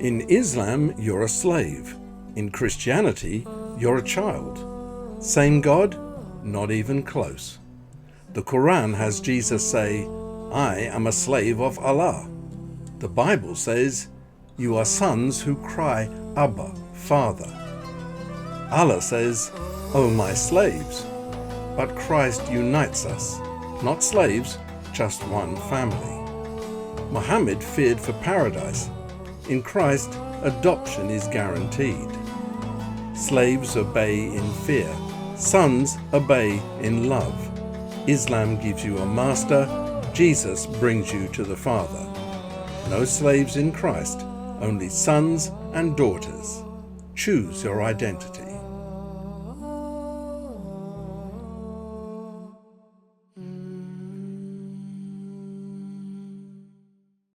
In Islam, you're a slave. In Christianity, you're a child. Same God? Not even close. The Quran has Jesus say, "I am a slave of Allah." The Bible says, "You are sons who cry, Abba, Father." Allah says, "O my slaves." But Christ unites us, not slaves, just one family. Muhammad feared for paradise. In Christ, adoption is guaranteed. Slaves obey in fear. Sons obey in love. Islam gives you a master. Jesus brings you to the Father. No slaves in Christ, only sons and daughters. Choose your identity.